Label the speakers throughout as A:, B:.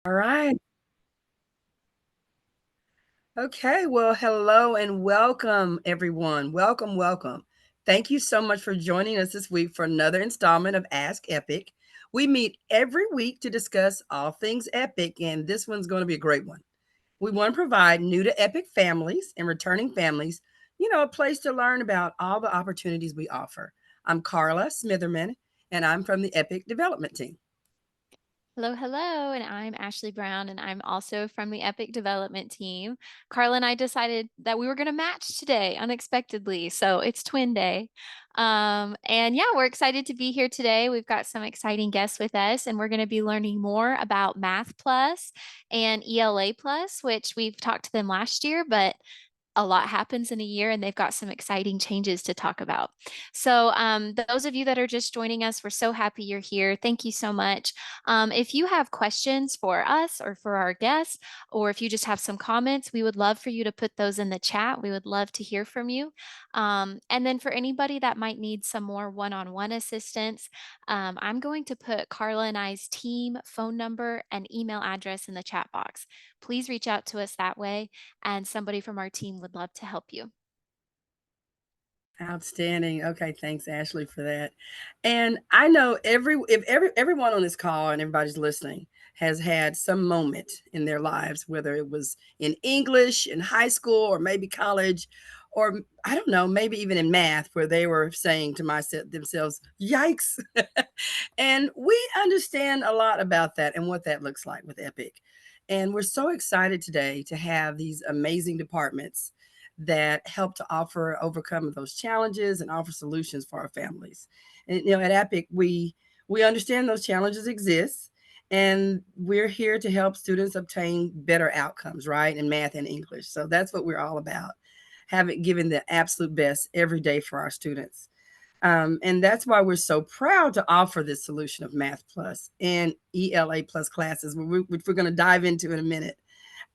A: All right. Okay. Well, hello and welcome, everyone. Welcome, welcome. Thank you so much for joining us this week for another installment of Ask Epic. We meet every week to discuss all things epic, and this one's going to be a great one. We want to provide new to epic families and returning families, a place to learn about all the opportunities we offer. I'm Carla Smitherman, and I'm from the Epic Development Team.
B: Hello, hello, and I'm Ashley Brown, and I'm also from the Epic Development team. Carla and I decided that we were going to match today unexpectedly, so it's twin day. And yeah, we're excited to be here today. We've got some exciting guests with us, and we're going to be learning more about Math Plus and ELA Plus, which we've talked to them last year, but a lot happens in a year and they've got some exciting changes to talk about. So, those of you that are just joining us, we're so happy you're here. Thank you so much. If you have questions for us or for our guests, or if you just have some comments, we would love for you to put those in the chat. We would love to hear from you. And then for anybody that might need some more one-on-one assistance, I'm going to put Carla and I's team phone number and email address in the chat box. Please reach out to us that way and somebody from our team would love to help you.
A: Outstanding. Okay, thanks, Ashley, for that. And I know everyone on this call and everybody's listening has had some moment in their lives, whether it was in English, in high school, or maybe college, or I don't know, maybe even in math, where they were saying to myself themselves, "Yikes!" And we understand a lot about that and what that looks like with Epic. And we're so excited today to have these amazing departments that help to overcome those challenges and offer solutions for our families. And at Epic, we understand those challenges exist, and we're here to help students obtain better outcomes, right, in math and English. So that's what we're all about, having given the absolute best every day for our students. And that's why we're so proud to offer this solution of Math Plus and ELA Plus classes, which we're going to dive into in a minute.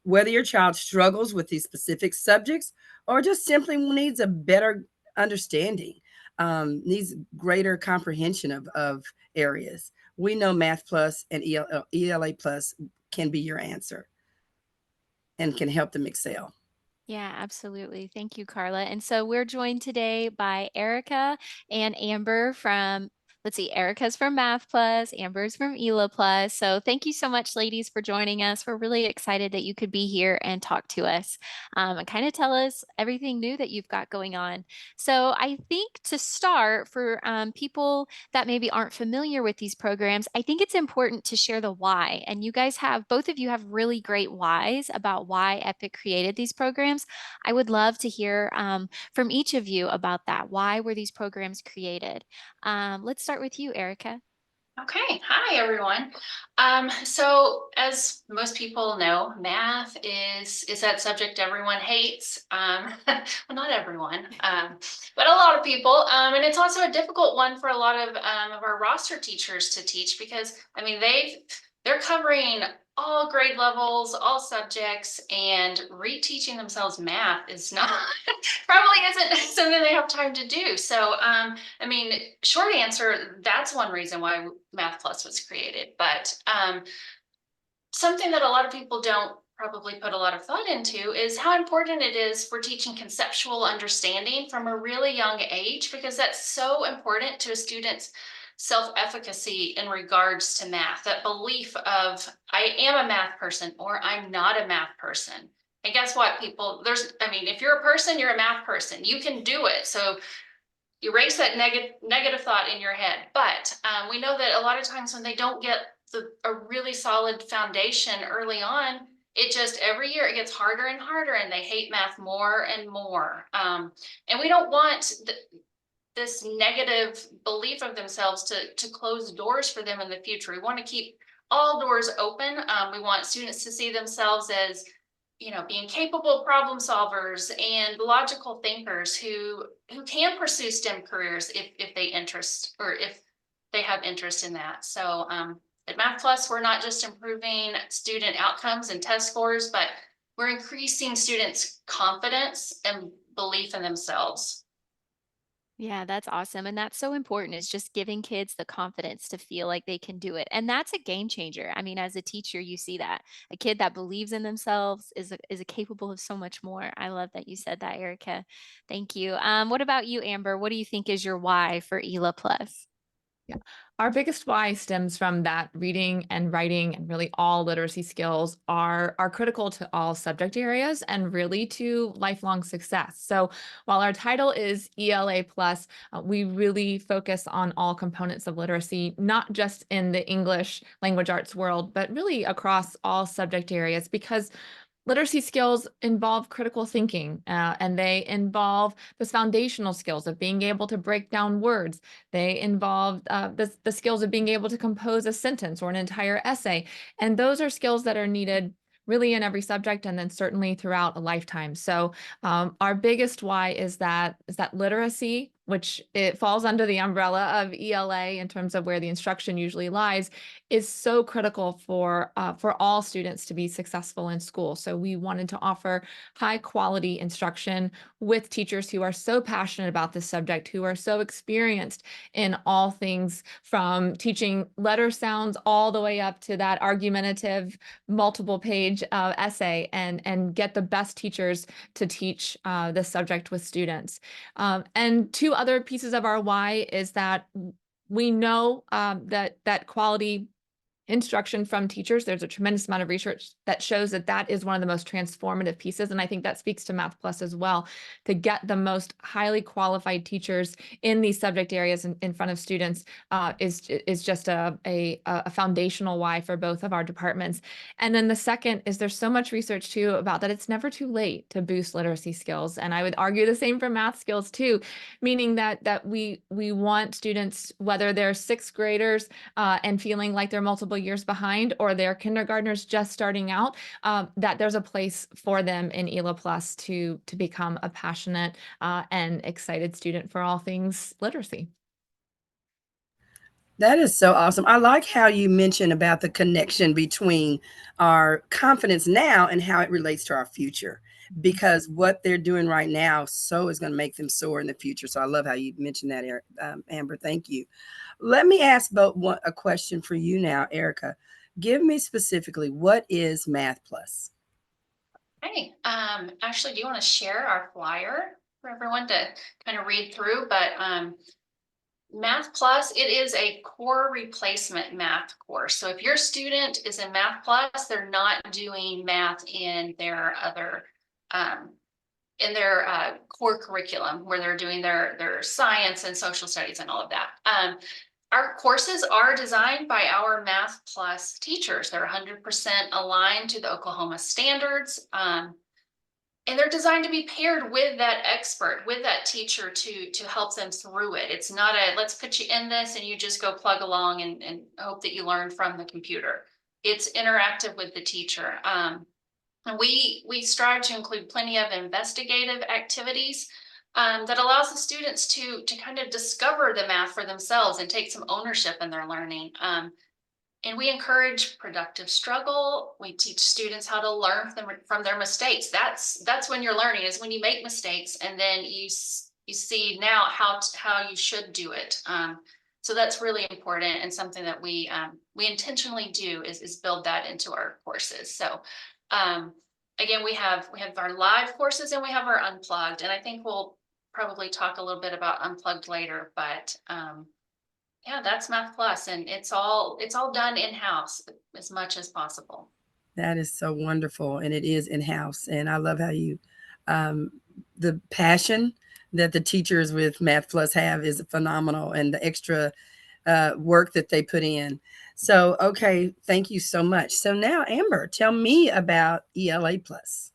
A: Whether your child struggles with these specific subjects or just simply needs a better understanding, needs greater comprehension of areas, we know Math Plus and ELA Plus can be your answer and can help them excel.
B: Yeah, absolutely. Thank you, Carla. And so we're joined today by Erica and Amber from, let's see, Erica's from Math Plus, Amber's from ELA Plus. So thank you so much, ladies, for joining us. We're really excited that you could be here and talk to us and kind of tell us everything new that you've got going on. So I think to start, for people that maybe aren't familiar with these programs, I think it's important to share the why. And you guys have, both of you have really great whys about why Epic created these programs. I would love to hear from each of you about that. Why were these programs created? Let's start with you, Erica.
C: Okay, hi everyone. So as most people know, math is that subject everyone hates. Well, not everyone, but a lot of people. And it's also a difficult one for a lot of our roster teachers to teach because I mean they're covering all grade levels, all subjects, and reteaching themselves math is not probably isn't something they have time to do. So I mean, short answer, that's one reason why Math Plus was created. But something that a lot of people don't probably put a lot of thought into is how important it is for teaching conceptual understanding from a really young age, because that's so important to a student's self-efficacy in regards to math, that belief of I am a math person or I'm not a math person. And guess what, people, I mean, if you're a person, you're a math person. You can do it. So erase that negative thought in your head. But we know that a lot of times when they don't get a really solid foundation early on, it just every year it gets harder and harder, and they hate math more and more. And we don't want this negative belief of themselves to close doors for them in the future. We want to keep all doors open. We want students to see themselves as being capable problem solvers and logical thinkers who can pursue STEM careers if they have interest in that. So at Math Plus, we're not just improving student outcomes and test scores, but we're increasing students' confidence and belief in themselves.
B: Yeah, that's awesome. And that's so important. Is just giving kids the confidence to feel like they can do it. And that's a game changer. I mean, as a teacher, you see that a kid that believes in themselves is capable of so much more. I love that you said that, Erica. Thank you. What about you, Amber? What do you think is your why for ELA Plus?
D: Yeah. Our biggest why stems from that reading and writing and really all literacy skills are critical to all subject areas and really to lifelong success. So while our title is ELA plus, we really focus on all components of literacy, not just in the English language arts world, but really across all subject areas, because literacy skills involve critical thinking, and they involve those foundational skills of being able to break down words. They involve the skills of being able to compose a sentence or an entire essay. And those are skills that are needed really in every subject, and then certainly throughout a lifetime. So our biggest why is that literacy, which it falls under the umbrella of ELA in terms of where the instruction usually lies, is so critical for all students to be successful in school. So we wanted to offer high quality instruction with teachers who are so passionate about this subject, who are so experienced in all things from teaching letter sounds all the way up to that argumentative multiple page essay, and get the best teachers to teach this subject with students. And two other pieces of our why is that we know that quality instruction from teachers, there's a tremendous amount of research that shows that that is one of the most transformative pieces. And I think that speaks to Math Plus as well, to get the most highly qualified teachers in these subject areas in front of students is just a foundational why for both of our departments. And then the second is there's so much research too about that it's never too late to boost literacy skills. And I would argue the same for math skills too, meaning that we want students, whether they're sixth graders and feeling like they're multiple years behind, or they're kindergartners just starting out, that there's a place for them in ELA Plus to become a passionate and excited student for all things literacy.
A: That is so awesome. I like how you mentioned about the connection between our confidence now and how it relates to our future, because what they're doing right now so is going to make them soar in the future. So I love how you mentioned that, Amber. Thank you. Let me ask a question for you now, Erica. Give me specifically, what is Math Plus?
C: Hey, Ashley, do you want to share our flyer for everyone to kind of read through? But Math Plus, it is a core replacement math course. So if your student is in Math Plus, they're not doing math um, in their core curriculum where they're doing their science and social studies and all of that. Our courses are designed by our Math Plus teachers. They're 100% aligned to the Oklahoma standards. And they're designed to be paired with that expert, with that teacher to help them through it. It's not a let's put you in this and you just go plug along and hope that you learn from the computer. It's interactive with the teacher. And we strive to include plenty of investigative activities that allows the students to kind of discover the math for themselves and take some ownership in their learning. And we encourage productive struggle. We teach students how to learn from their mistakes. That's when you're learning, is when you make mistakes and then you see now how you should do it. So that's really important, and something that we intentionally do is build that into our courses. So again, we have our live courses and we have our unplugged, and I think we'll probably talk a little bit about unplugged later, but yeah, that's Math Plus, and it's all done in-house as much as possible.
A: That is so wonderful, and it is in house. And I love how you, um, the passion that the teachers with Math Plus have is phenomenal, and the extra work that they put in. So, okay, thank you so much. So now, Amber, tell me about ELA Plus.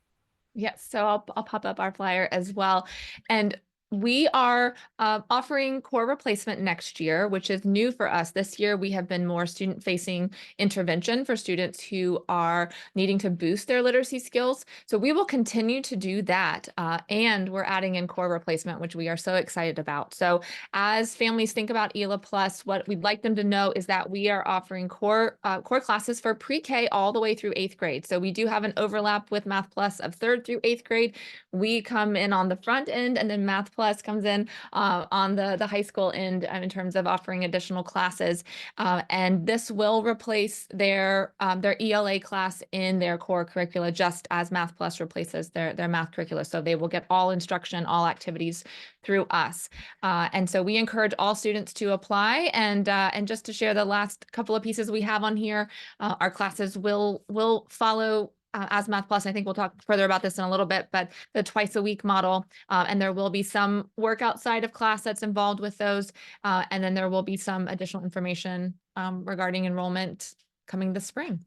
D: Yes, so I'll pop up our flyer as well. And we are offering core replacement next year, which is new for us. This year, we have been more student-facing intervention for students who are needing to boost their literacy skills. So we will continue to do that. And we're adding in core replacement, which we are so excited about. So as families think about ELA Plus, what we'd like them to know is that we are offering core classes for pre-K all the way through 8th grade. So we do have an overlap with Math Plus of 3rd through 8th grade. We come in on the front end, and then Math Plus Plus comes in on the high school end in terms of offering additional classes. And this will replace their ELA class in their core curricula, just as Math Plus replaces their math curricula. So they will get all instruction, all activities through us. And so we encourage all students to apply. And just to share the last couple of pieces we have on here, our classes will follow as Math Plus. I think we'll talk further about this in a little bit, but the twice a week model, and there will be some work outside of class that's involved with those. And then there will be some additional information regarding enrollment coming this spring.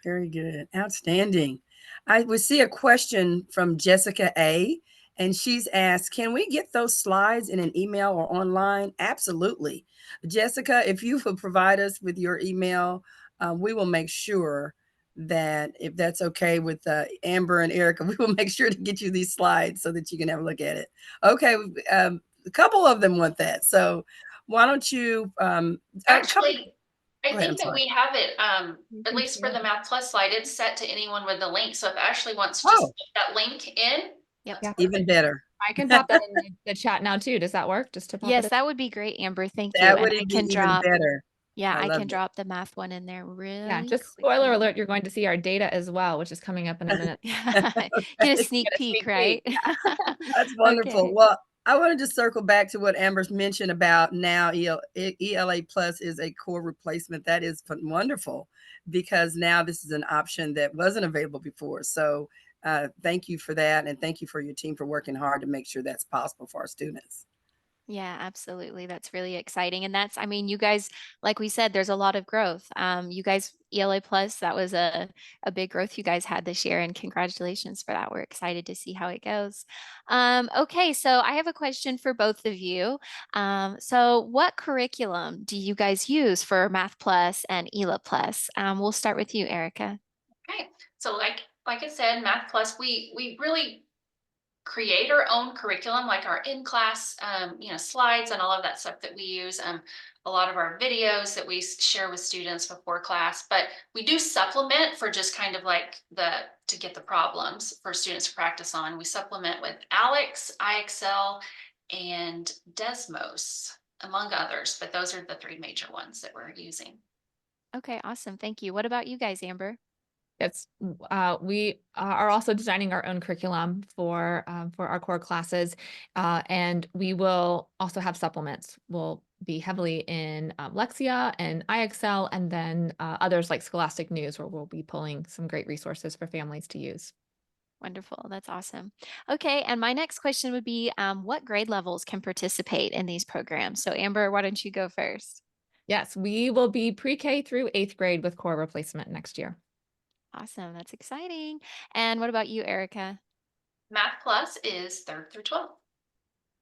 A: Very good. Outstanding. I would see a question from Jessica A. And she's asked, can we get those slides in an email or online? Absolutely. Jessica, if you will provide us with your email, we will make sure that if that's okay with Amber and Erica, we will make sure to get you these slides so that you can have a look at it. Okay. A couple of them want that. So why don't you,
C: Actually, I
A: go ahead, I'm
C: think that
A: sorry.
C: we have it,
B: You
C: at
B: can
C: least for
B: share
C: the
B: it.
C: Math Plus slide, it's set to anyone with the link. So if Ashley wants to
A: Oh,
C: just put that link in,
B: Yep.
D: Yeah.
A: even better.
D: I can pop that in the chat now too. Does that work? Just to pop it
B: Yes,
D: in?
B: that would be great, Amber. Thank you.
A: That
B: And
A: would
B: I
A: be
B: can
A: even
B: drop,
A: better.
B: yeah,
A: I
B: I
A: love
B: can
A: it.
B: drop the math one in there
D: Yeah,
B: really
D: just spoiler
B: quickly.
D: alert, you're going to see our data as well, which is coming up in a minute.
B: Get a
A: Okay.
B: sneak
D: Get a
B: peek,
D: sneak
B: right?
D: peek.
A: That's wonderful.
B: Okay.
A: Well, I wanted to circle back to what Amber's mentioned about now ELA Plus is a core replacement. That is wonderful because now this is an option that wasn't available before. So thank you for that. And thank you for your team for working hard to make sure that's possible for our students.
B: Yeah, absolutely. That's really exciting. And that's, I mean, you guys, like we said, there's a lot of growth. You guys, ELA Plus, that was a big growth you guys had this year, and congratulations for that. We're excited to see how it goes. Okay, so I have a question for both of you. So what curriculum do you guys use for Math Plus and ELA Plus? We'll start with you, Erica.
C: okay. So like I said, Math Plus, we really create our own curriculum, like our in-class, slides and all of that stuff that we use. A lot of our videos that we share with students before class, but we do supplement for just kind of like to get the problems for students to practice on. We supplement with Alex, IXL, and Desmos, among others, but those are the three major ones that we're using.
B: Okay, awesome. Thank you. What about you guys, Amber?
D: Yes, we are also designing our own curriculum for our core classes, and we will also have supplements. We'll be heavily in Lexia and IXL, and then others like Scholastic News, where we'll be pulling some great resources for families to use.
B: Wonderful. That's awesome. Okay. And my next question would be, what grade levels can participate in these programs? So Amber, why don't you go first?
D: Yes, we will be pre-K through 8th grade with core replacement next year.
B: Awesome. That's exciting. And what about you, Erica?
C: Math Plus is 3rd through 12th.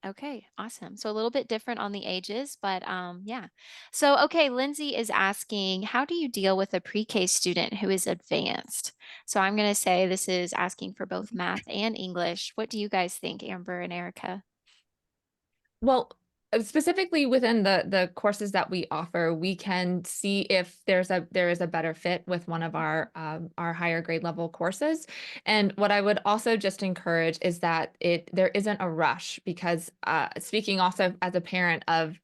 B: Okay, awesome. So a little bit different on the ages, but yeah. So okay, Lindsay is asking, how do you deal with a pre-K student who is advanced? So I'm going to say this is asking for both math and English. What do you guys think, Amber and Erica?
D: Well, specifically within the courses that we offer, we can see if there is a better fit with one of our higher grade level courses. And what I would also just encourage is that there isn't a rush, because speaking also as a parent of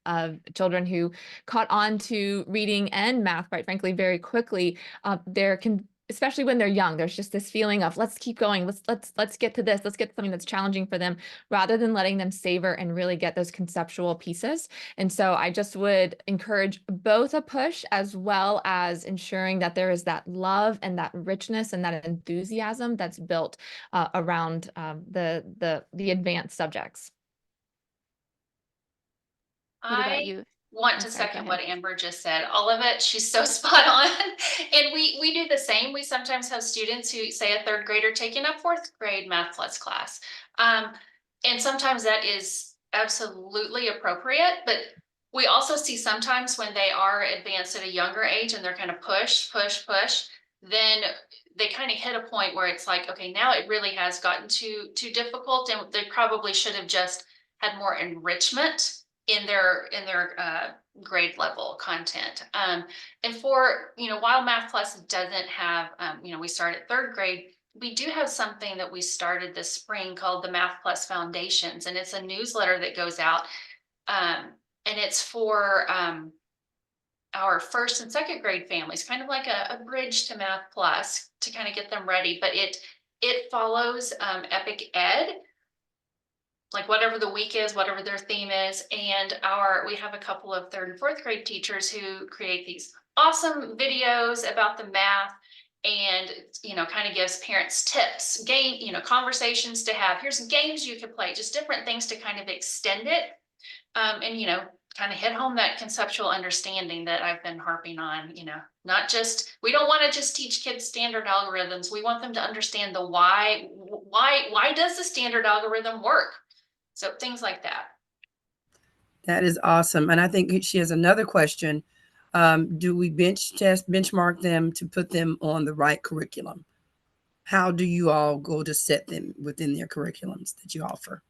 D: children who caught on to reading and math, quite frankly, very quickly, there can, especially when they're young, there's just this feeling of let's keep going, let's get to this, let's get to something that's challenging for them, rather than letting them savor and really get those conceptual pieces. And so I just would encourage both a push, as well as ensuring that there is that love and that richness and that enthusiasm that's built around the advanced subjects.
B: What about
C: I
B: you?
C: want
B: Oh,
C: to
B: sorry, go
C: second
B: ahead.
C: what Amber just said. All of it, she's so spot on. And we do the same. We sometimes have students who, say, a 3rd grader taking a 4th grade Math Plus class. And sometimes that is absolutely appropriate, but we also see sometimes when they are advanced at a younger age and they're kind of push, then they kind of hit a point where it's like, okay, now it really has gotten too difficult, and they probably should have just had more enrichment in their grade level content. And for, while Math Plus doesn't have, we start at 3rd grade, we do have something that we started this spring called the Math Plus Foundations, and it's a newsletter that goes out. And it's for our first and second grade families, kind of like a bridge to Math Plus to kind of get them ready. But it follows Epic Ed, like whatever the week is, whatever their theme is. And we have a couple of third and fourth grade teachers who create these awesome videos about the math, and kind of gives parents tips, conversations to have. Here's games you could play, just different things to kind of extend it. And kind of hit home that conceptual understanding that I've been harping on. Not just, we don't want to just teach kids standard algorithms. We want them to understand the why does the standard algorithm work? So things like that.
A: That is awesome. And I think she has another question. Do we benchmark them to put them on the right curriculum? How do you all go to set them within their curriculums that you offer?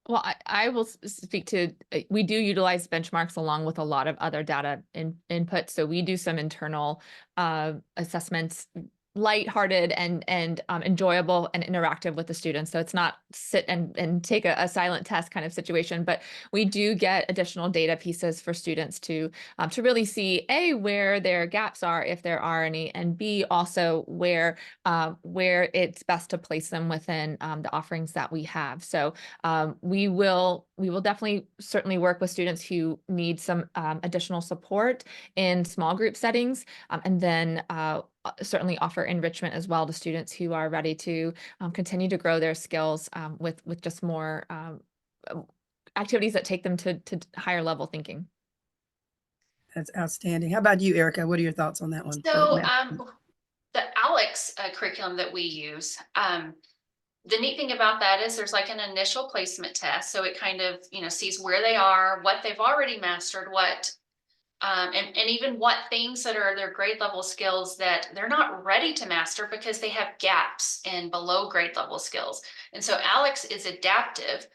D: Well, I will speak to, we do utilize benchmarks along with a lot of other data input. So we do some internal assessments, lighthearted and enjoyable and interactive with the students. So it's not sit and take a silent test kind of situation, but we do get additional data pieces for students to really see A, where their gaps are, if there are any, and B, also where it's best to place them within the offerings that we have. So we will definitely certainly work with students who need some additional support in small group settings, and then certainly offer enrichment as well to students who are ready to continue to grow their skills with just more activities that take them to higher level thinking.
A: That's outstanding. How about you, Erica? What are your thoughts on that one?
C: So the Alex curriculum that we use, the neat thing about that is there's like an initial placement test. So it kind of, sees where they are, what they've already mastered, and even what things that are their grade level skills that they're not ready to master because they have gaps in below grade level skills. And so Alex is adaptive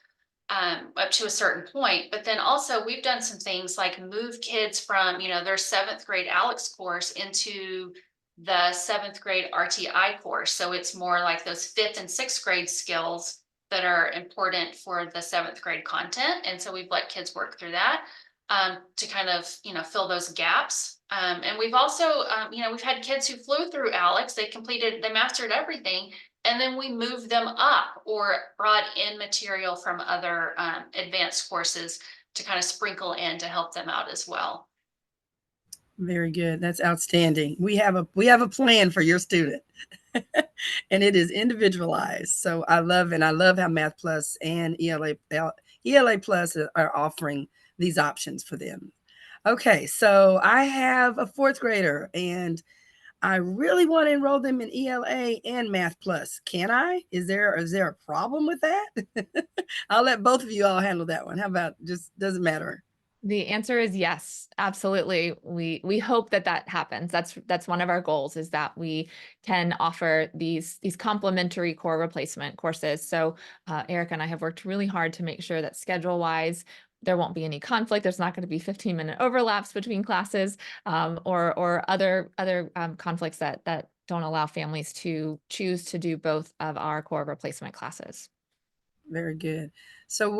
C: up to a certain point, but then also we've done some things like move kids from, their 7th grade Alex course into the 7th grade RTI course. So it's more like those 5th and 6th grade skills that are important for the 7th grade content. And so we've let kids work through that to kind of, fill those gaps. And we've also, we've had kids who flew through Alex, they mastered everything. And then we moved them up or brought in material from other advanced courses to kind of sprinkle in to help them out as well.
A: Very good. That's outstanding. We have a plan for your student. And it is individualized. So I love how Math Plus and ELA Plus are offering these options for them. Okay, so I have a 4th grader and I really want to enroll them in ELA and Math Plus. Can I? Is there a problem with that? I'll let both of you all handle that one. How about just doesn't matter?
D: The answer is yes, absolutely. We hope that happens. That's one of our goals, is that we can offer these complementary core replacement courses. So Erica and I have worked really hard to make sure that schedule-wise, there won't be any conflict. There's not going to be 15-minute overlaps between classes or other conflicts that don't allow families to choose to do both of our core replacement classes.
A: Very good. So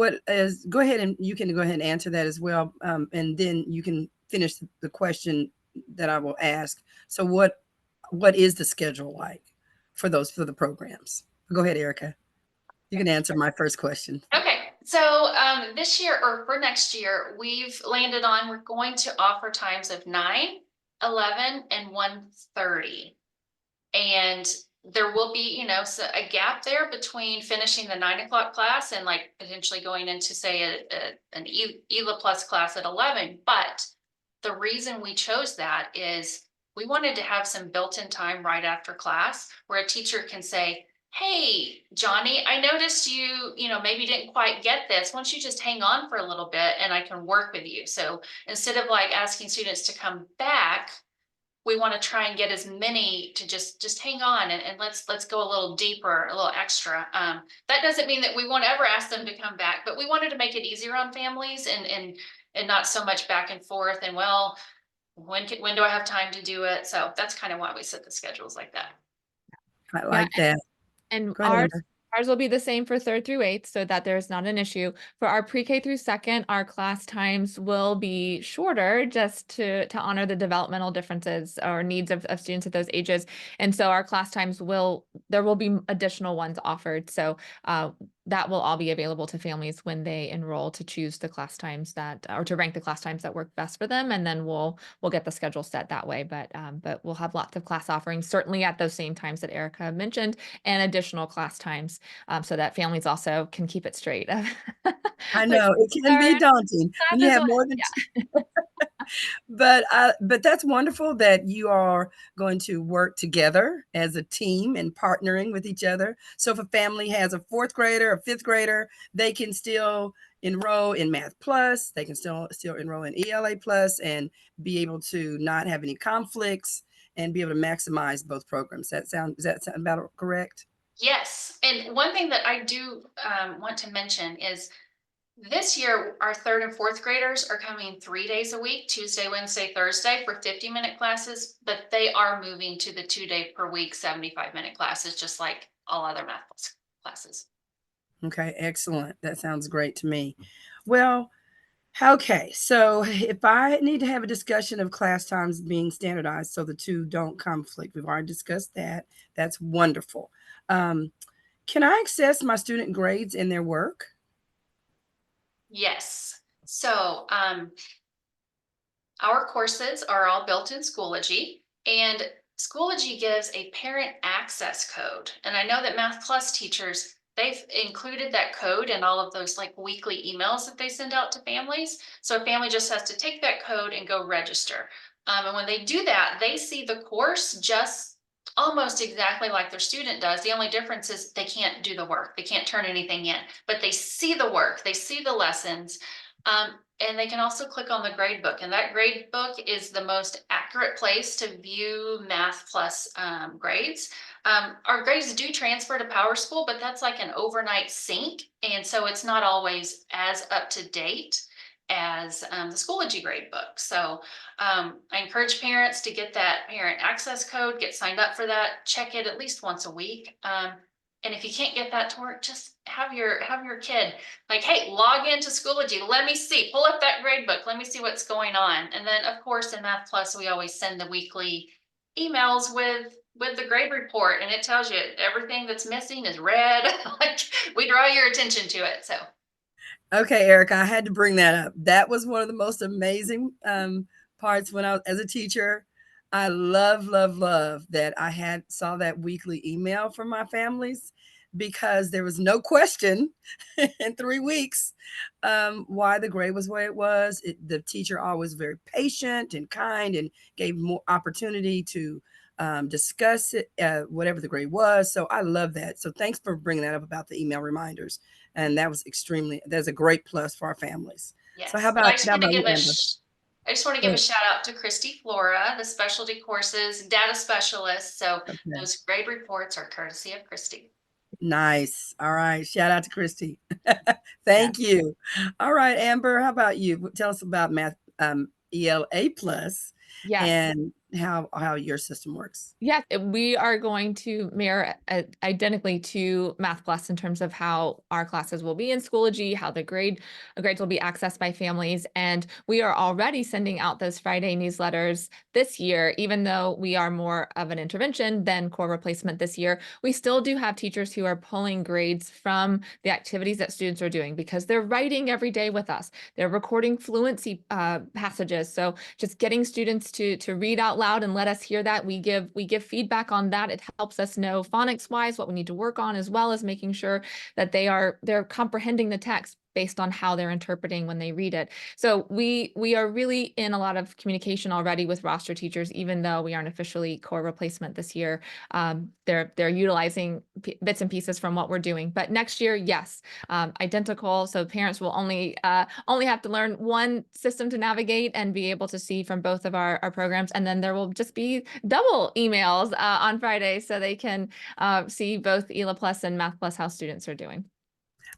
A: go ahead and you can go ahead and answer that as well. And then you can finish the question that I will ask. So what is the schedule like for the programs? Go ahead, Erica. You can answer my first question.
C: Okay. So this year, or for next year, we're going to offer times of 9, 11, and 1:30. And there will be, a gap there between finishing the 9 o'clock class and like potentially going into, say, an ELA Plus class at 11. But the reason we chose that is we wanted to have some built-in time right after class where a teacher can say, hey, Johnny, I noticed you maybe didn't quite get this. Why don't you just hang on for a little bit and I can work with you? So instead of like asking students to come back, we want to try and get as many to just hang on and let's go a little deeper, a little extra. That doesn't mean that we won't ever ask them to come back, but we wanted to make it easier on families and not so much back and forth. And well, when do I have time to do it? So that's kind of why we set the schedules like that.
A: I
D: Yeah,
A: like that.
D: and
A: Go ahead, Amber.
D: ours will be the same for third through eighth, so that there's not an issue. For our pre-K through second, our class times will be shorter just to honor the developmental differences or needs of students at those ages. And so our class times there will be additional ones offered. So that will all be available to families when they enroll to choose the class times or to rank the class times that work best for them. And then we'll get the schedule set that way. But we'll have lots of class offerings, certainly at those same times that Erica mentioned, and additional class times, so that families also can keep it straight.
A: I
D: Which
A: know it can be daunting when you
D: classes
A: have
D: will,
A: more than
D: yeah.
A: but that's wonderful that you are going to work together as a team and partnering with each other. So if a family has a fourth grader, a fifth grader, they can still enroll in Math Plus. They can still enroll in ELA Plus and be able to not have any conflicts and be able to maximize both programs. Does that sound about correct?
C: Yes, and one thing that I do want to mention is this year, our third and fourth graders are coming 3 days a week, Tuesday, Wednesday, Thursday, for 50-minute classes, but they are moving to the 2 day per week, 75-minute classes, just like all other math classes.
A: Okay, excellent. That sounds great to me. Well, okay, so if I need to have a discussion of class times being standardized so the two don't conflict, we've already discussed that. That's wonderful. Um, can I access my student grades in their work?
C: Yes. So our courses are all built in Schoology, and Schoology gives a parent access code. And I know that Math Plus teachers, they've included that code in all of those like weekly emails that they send out to families. So a family just has to take that code and go register. And when they do that, they see the course just almost exactly like their student does. The only difference is they can't do the work. They can't turn anything in, but they see the work, they see the lessons. And they can also click on the grade book, and that grade book is the most accurate place to view Math Plus grades. Our grades do transfer to PowerSchool, but that's like an overnight sync, and so it's not always as up to date as the Schoology grade book. So I encourage parents to get that parent access code, get signed up for that, check it at least once a week. And if you can't get that to work, just have your kid like, hey, log into Schoology. Let me see, pull up that grade book. Let me see what's going on. And then of course in Math Plus, we always send the weekly emails with the grade report, and it tells you everything that's missing is red. Like we draw your attention to it. So
A: Okay, Erica, I had to bring that up. That was one of the most amazing parts when I was as a teacher. I love that I had saw that weekly email from my families because there was no question in 3 weeks why the grade was where it was. The teacher always very patient and kind and gave more opportunity to discuss it, whatever the grade was. So I love that. So thanks for bringing that up about the email reminders, and that's a great plus for our families. So
C: yes, but
A: how about you, Amber?
C: I just want to
A: Go
C: give a
A: ahead.
C: shout out to Christy Flora, the specialty courses data specialist. So
A: Okay.
C: those grade reports are courtesy of Christy.
A: Nice. All right. Shout out to Christy.
D: Yeah.
A: Thank you. All right, Amber, how about you? Tell us about math ELA plus
D: Yes.
A: and how your system works.
D: Yes, we are going to mirror identically to Math Plus in terms of how our classes will be in Schoology, how the grades will be accessed by families. And we are already sending out those Friday newsletters this year, even though we are more of an intervention than core replacement this year. We still do have teachers who are pulling grades from the activities that students are doing because they're writing every day with us. They're recording fluency passages. So just getting students to read out loud and let us hear that. We give feedback on that. It helps us know phonics wise what we need to work on, as well as making sure that they're comprehending the text based on how they're interpreting when they read it. So we are really in a lot of communication already with roster teachers, even though we aren't officially core replacement this year. They're utilizing bits and pieces from what we're doing. But next year, yes, identical. So parents will only have to learn one system to navigate and be able to see from both of our programs. And then there will just be double emails on Friday so they can see both ELA Plus and Math Plus how students are doing.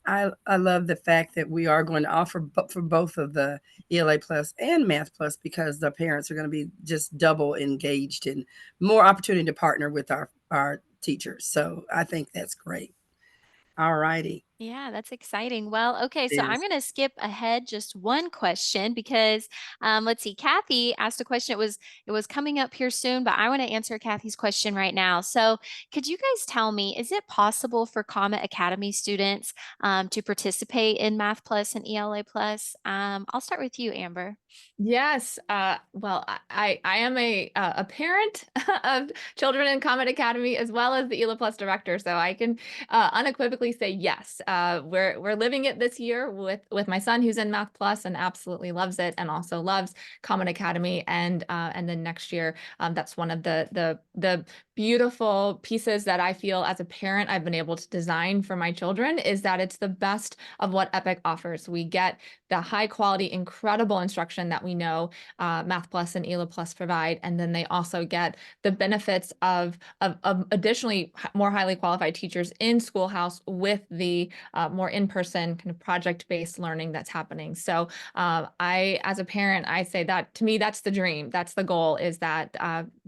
A: I love the fact that we are going to offer for both of the ELA Plus and Math Plus, because the parents are going to be just double engaged and more opportunity to partner with our teachers. So I think that's great. All righty.
B: Yeah, that's exciting. Well, okay,
A: It
B: so I'm
A: is.
B: going to skip ahead just one question because let's see, Kathy asked a question. It was coming up here soon, but I want to answer Kathy's question right now. So, could you guys tell me, is it possible for Comet Academy students to participate in Math Plus and ELA Plus? I'll start with you, Amber.
D: Yes. Well, I am a parent of children in Comet Academy as well as the ELA Plus director, so I can unequivocally say yes. We're living it this year with my son who's in Math Plus and absolutely loves it, and also loves Comet Academy. And then next year, that's one of the beautiful pieces that I feel as a parent I've been able to design for my children, is that it's the best of what Epic offers. We get the high quality, incredible instruction that we know Math Plus and ELA Plus provide. And then they also get the benefits of additionally more highly qualified teachers in Schoolhouse with the more in-person kind of project-based learning that's happening. So as a parent, I say that to me, that's the dream. That's the goal, is that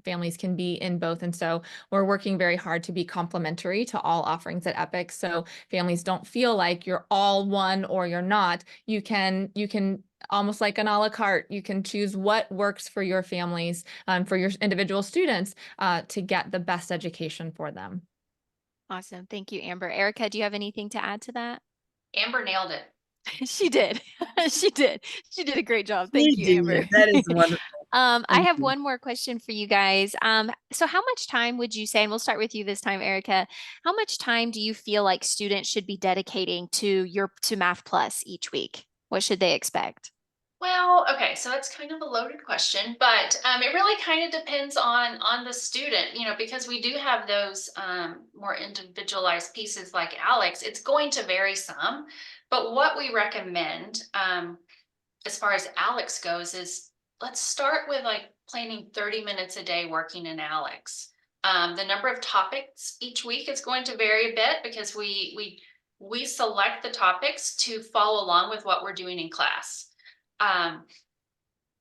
D: families can be in both. And so we're working very hard to be complementary to all offerings at Epic. So families don't feel like you're all one or you're not. You can almost like an a la carte, you can choose what works for your families, for your individual students, to get the best education for them.
B: Awesome. Thank you, Amber. Erica, do you have anything to add to that?
C: Amber nailed it.
B: She did. She did. She did a great job. Thank
A: She
B: you, Amber.
A: did. That is wonderful.
B: I
A: Thank
B: have
A: you.
B: one more question for you guys. So how much time would you say, and we'll start with you this time, Erica, how much time do you feel like students should be dedicating to Math Plus each week? What should they expect?
C: Well, okay, so that's kind of a loaded question, but it really kind of depends on the student, because we do have those more individualized pieces like Alex. It's going to vary some, but what we recommend as far as Alex goes is, let's start with like planning 30 minutes a day working in Alex. The number of topics each week is going to vary a bit because we select the topics to follow along with what we're doing in class. Um,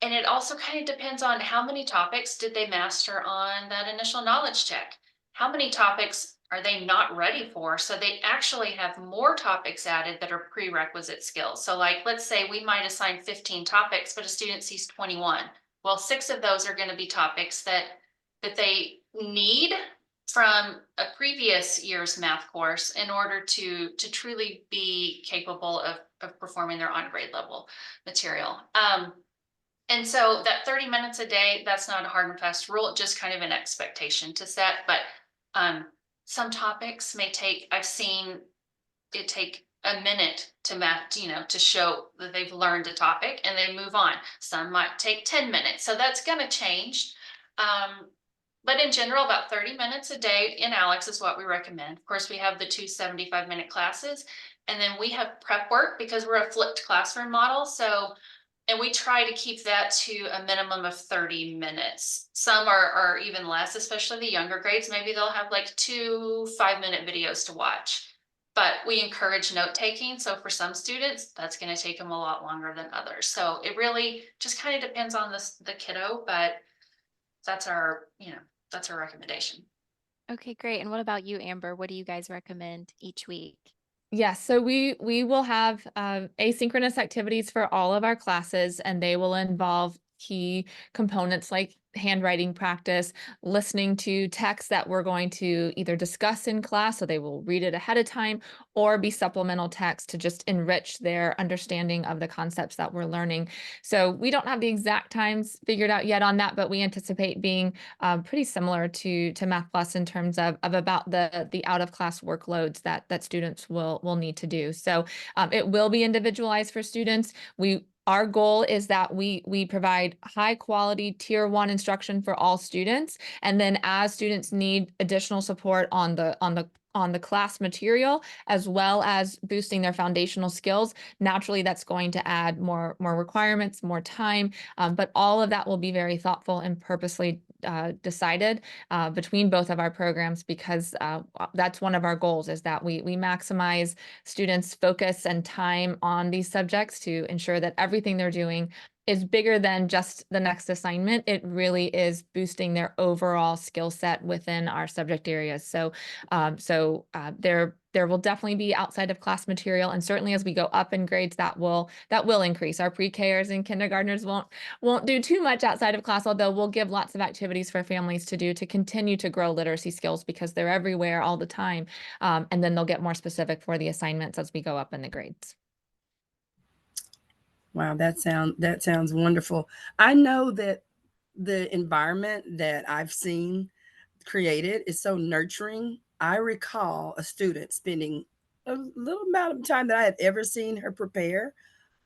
C: and it also kind of depends on how many topics did they master on that initial knowledge check? How many topics are they not ready for? So they actually have more topics added that are prerequisite skills. So like, let's say we might assign 15 topics, but a student sees 21. Well, 6 of those are going to be topics that they need from a previous year's math course in order to truly be capable of performing their on grade level material. And so that 30 minutes a day, that's not a hard and fast rule, just kind of an expectation to set. But some topics may take, I've seen it take a minute to map, to show that they've learned a topic and they move on. Some might take 10 minutes. So that's going to change. But in general, about 30 minutes a day in Alex is what we recommend. Of course, we have the 2 75-minute classes, and then we have prep work because we're a flipped classroom model. And we try to keep that to a minimum of 30 minutes. Some are even less, especially the younger grades. Maybe they'll have like 2 5-minute videos to watch. But we encourage note taking. So for some students, that's going to take them a lot longer than others. So it really just kind of depends on the kiddo, but that's our recommendation.
B: Okay, great. And what about you, Amber? What do you guys recommend each week?
D: Yes, so we will have asynchronous activities for all of our classes, and they will involve key components like handwriting practice, listening to text that we're going to either discuss in class, so they will read it ahead of time, or be supplemental text to just enrich their understanding of the concepts that we're learning. So we don't have the exact times figured out yet on that, but we anticipate being pretty similar to Math Plus in terms of about the out of class workloads that students will need to do. So it will be individualized for students. Our goal is that we provide high quality tier 1 instruction for all students. And then as students need additional support on the class material, as well as boosting their foundational skills, naturally that's going to add more requirements, more time. But all of that will be very thoughtful and purposely decided between both of our programs, because that's one of our goals, is that we maximize students' focus and time on these subjects to ensure that everything they're doing is bigger than just the next assignment. It really is boosting their overall skill set within our subject areas. So, there will definitely be outside of class material, and certainly as we go up in grades, that will increase. Our pre-Kers and kindergartners won't do too much outside of class, although we'll give lots of activities for families to do to continue to grow literacy skills, because they're everywhere all the time. And then they'll get more specific for the assignments as we go up in the grades.
A: Wow, that sounds wonderful. I know that the environment that I've seen created is so nurturing. I recall a student spending a little amount of time that I had ever seen her prepare,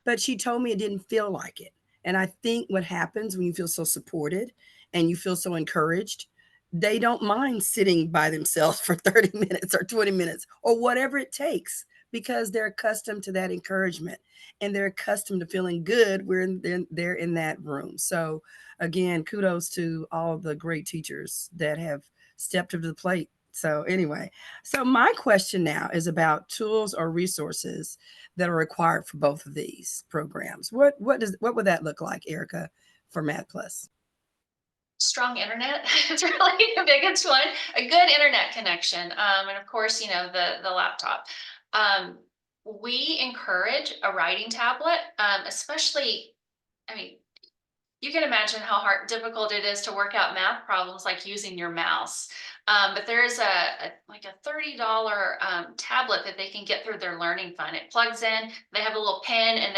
A: but she told me it didn't feel like it. And I think what happens when you feel so supported and you feel so encouraged, they don't mind sitting by themselves for 30 minutes or 20 minutes or whatever it takes, because they're accustomed to that encouragement and they're accustomed to feeling good when they're in that room. So, again, kudos to all the great teachers that have stepped up to the plate. So, anyway, so my question now is about tools or resources that are required for both of these programs. What would that look like, Erica, for Math Plus?
C: Strong internet is really the biggest one. A good internet connection, and of course, the laptop. Um, we encourage a writing tablet, especially. I mean, you can imagine how difficult it is to work out math problems like using your mouse. But there's like a $30 tablet that they can get through their learning fund. It plugs in, they have a little pen, and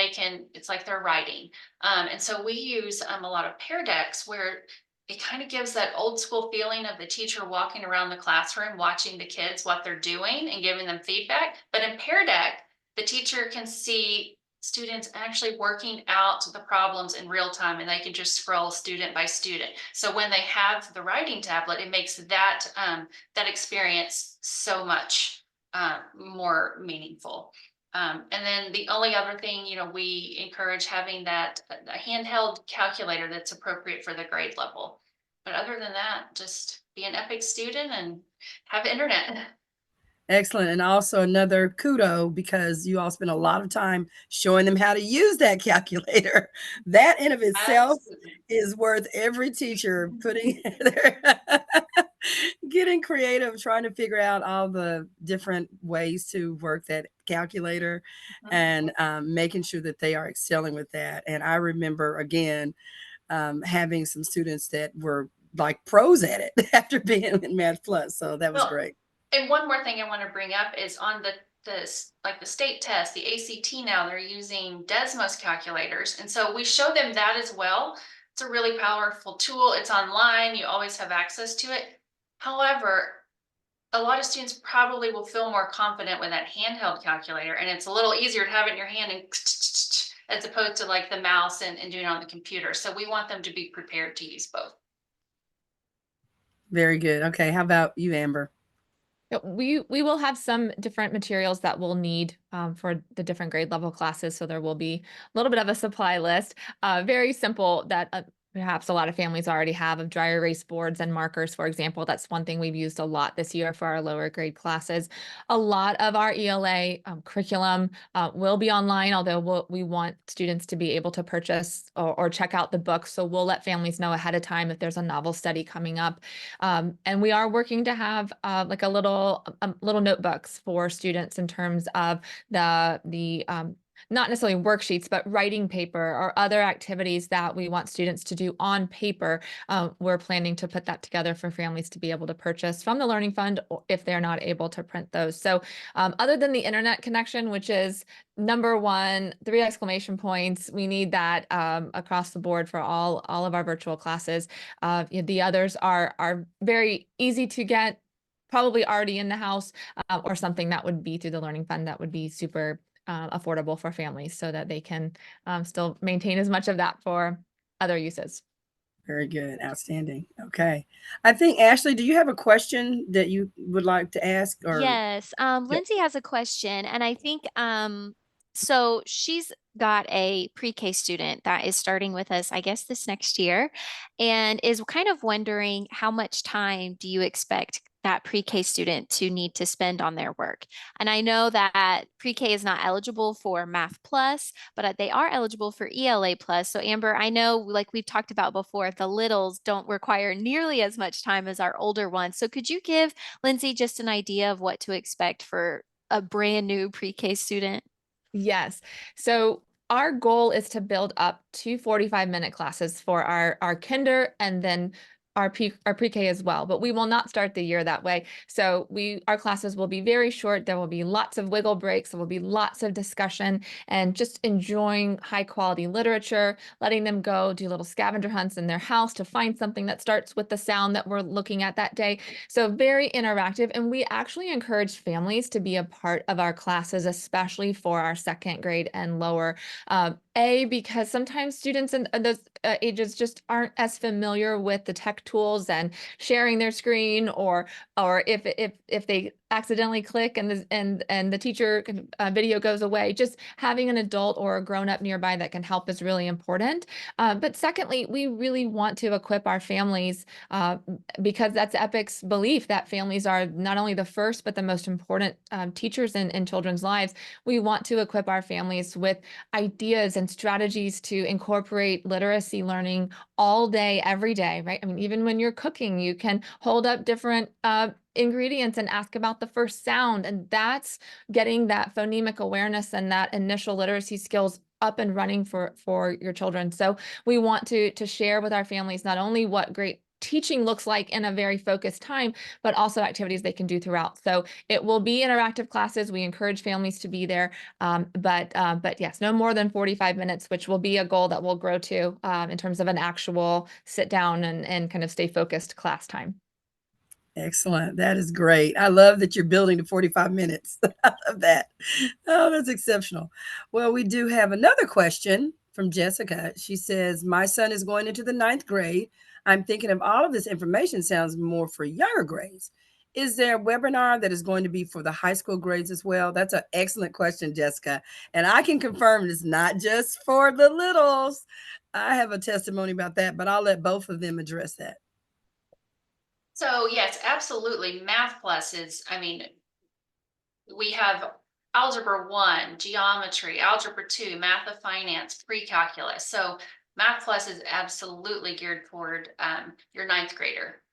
C: it's like they're writing. And so we use a lot of Pear Decks, where it kind of gives that old school feeling of the teacher walking around the classroom, watching the kids, what they're doing and giving them feedback. But in Pear Deck, the teacher can see students actually working out the problems in real time, and they can just scroll student by student. So when they have the writing tablet, it makes that experience so much more meaningful. And then the only other thing, we encourage having that a handheld calculator that's appropriate for the grade level. But other than that, just be an EPIC student and have internet.
A: Excellent. And also another kudo, because you all spend a lot of time showing them how to use that calculator. That in of itself
C: Absolutely.
A: is worth every teacher putting their getting creative, trying to figure out all the different ways to work that calculator and making sure that they are excelling with that. And I remember, again, having some students that were like pros at it after being in Math Plus. So that was
C: Well,
A: great.
C: and one more thing I want to bring up is on the state test, the ACT, now they're using Desmos calculators. And so we show them that as well. It's a really powerful tool. It's online. You always have access to it. However, a lot of students probably will feel more confident with that handheld calculator, and it's a little easier to have it in your hand and as opposed to like the mouse and doing it on the computer. So we want them to be prepared to use both.
A: Very good. Okay. How about you, Amber?
D: We will have some different materials that we'll need for the different grade level classes. So there will be a little bit of a supply list, very simple, that perhaps a lot of families already have, of dry erase boards and markers, for example. That's one thing we've used a lot this year for our lower grade classes. A lot of our ELA curriculum will be online, although we want students to be able to purchase or check out the books. So we'll let families know ahead of time if there's a novel study coming up. And we are working to have like a little notebooks for students in terms of the not necessarily worksheets, but writing paper or other activities that we want students to do on paper. We're planning to put that together for families to be able to purchase from the Learning Fund if they're not able to print those. So other than the internet connection, which is number one, 3 exclamation points, we need that across the board for all of our virtual classes. The others are very easy to get, probably already in the house, or something that would be through the Learning Fund that would be super affordable for families, so that they can still maintain as much of that for other uses.
A: Very good. Outstanding. Okay. I think, Ashley, do you have a question that you would like to ask? Or
B: Yes. Lindsay has a question, and I think So she's got a pre-K student that is starting with us, I guess, this next year, and is kind of wondering how much time do you expect that pre-K student to need to spend on their work? And I know that pre-K is not eligible for Math Plus, but they are eligible for ELA Plus. So Amber, I know, like we've talked about before, the littles don't require nearly as much time as our older ones. So could you give Lindsay just an idea of what to expect for a brand new pre-K student?
D: Yes. So our goal is to build up two 45-minute classes for our kinder and then our pre-K as well, but we will not start the year that way. So our classes will be very short. There will be lots of wiggle breaks. There will be lots of discussion and just enjoying high quality literature, letting them go do little scavenger hunts in their house to find something that starts with the sound that we're looking at that day. So very interactive. And we actually encourage families to be a part of our classes, especially for our second grade and lower. Because sometimes students in those ages just aren't as familiar with the tech tools and sharing their screen, or if they accidentally click and the teacher video goes away, just having an adult or a grown up nearby that can help is really important. But secondly, we really want to equip our families because that's Epic's belief that families are not only the first but the most important teachers in children's lives. We want to equip our families with ideas and strategies to incorporate literacy learning all day, every day, right? I mean, even when you're cooking, you can hold up different ingredients and ask about the first sound. And that's getting that phonemic awareness and that initial literacy skills up and running for your children. So we want to share with our families not only what great teaching looks like in a very focused time, but also activities they can do throughout. So it will be interactive classes. We encourage families to be there. But yes, no more than 45 minutes, which will be a goal that we'll grow to in terms of an actual sit down and kind of stay focused class time.
A: Excellent. That is great. I love that you're building to 45 minutes. I love that. Oh, that's exceptional. Well, we do have another question from Jessica. She says, my son is going into the ninth grade. I'm thinking of all of this information sounds more for younger grades. Is there a webinar that is going to be for the high school grades as well? That's an excellent question, Jessica. And I can confirm it's not just for the littles. I have a testimony about that, but I'll let both of them address that.
C: So yes, absolutely. Math Plus is, I mean, we have Algebra 1, Geometry, Algebra 2, Math of Finance, Pre-Calculus. So Math Plus is absolutely geared toward your ninth grader.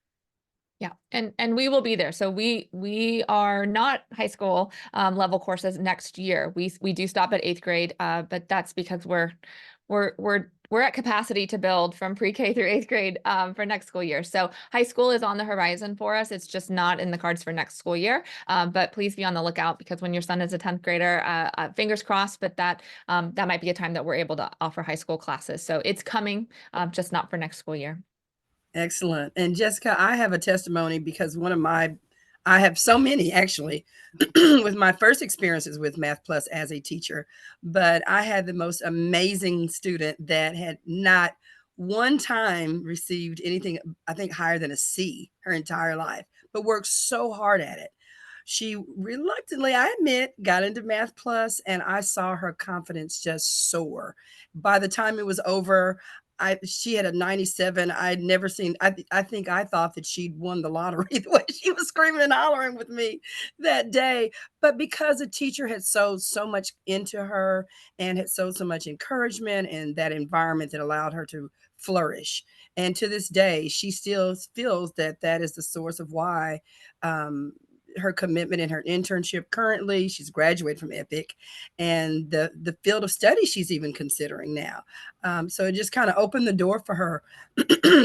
D: Yeah, and we will be there. So we are not high school level courses next year. We do stop at eighth grade, but that's because we're at capacity to build from pre-K through eighth grade for next school year. So high school is on the horizon for us. It's just not in the cards for next school year. But please be on the lookout because when your son is a 10th grader, fingers crossed, but that might be a time that we're able to offer high school classes. So it's coming, just not for next school year.
A: Excellent. And Jessica, I have a testimony because I have so many actually with my first experiences with Math Plus as a teacher, but I had the most amazing student that had not one time received anything, I think, higher than a C her entire life, but worked so hard at it. She reluctantly, I admit, got into Math Plus, and I saw her confidence just soar. By the time it was over, she had a 97. I'd never seen. I think I thought that she'd won the lottery the way she was screaming and hollering with me that day. But because the teacher had sowed so much into her and had sowed so much encouragement and that environment that allowed her to flourish, and to this day, she still feels that that is the source of why. Her commitment in her internship currently, she's graduated from Epic, and the field of study she's even considering now. So it just kind of opened the door for her.